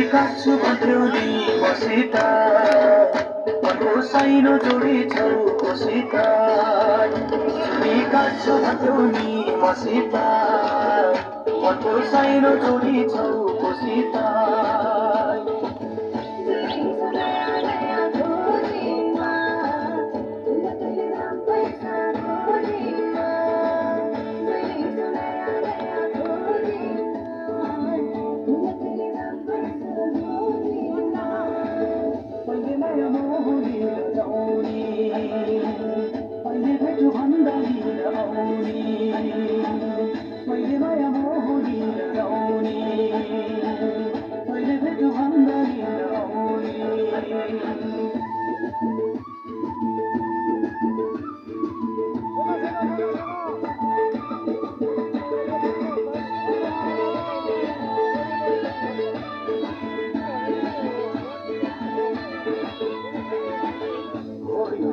काट्छु भन्थ्यौ नि मसित मनको साइनो जोडी छौ कोसित काट्छु भन्थ्यौ नि मसित मनको साइनो जोडी छौ कोसित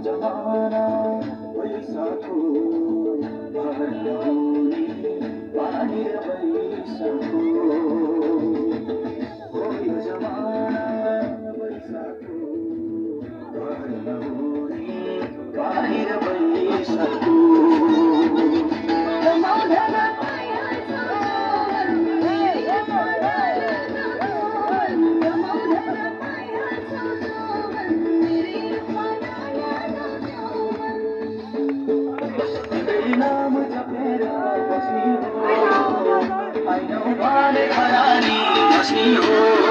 जमाना पैसाको भर नहुने पानी र पैसाको हो यो जमाना पैसाको भर नहुने पानी र पैसाको नाम जपेर बस्ने हो होइन भने खरानी बस्ने हो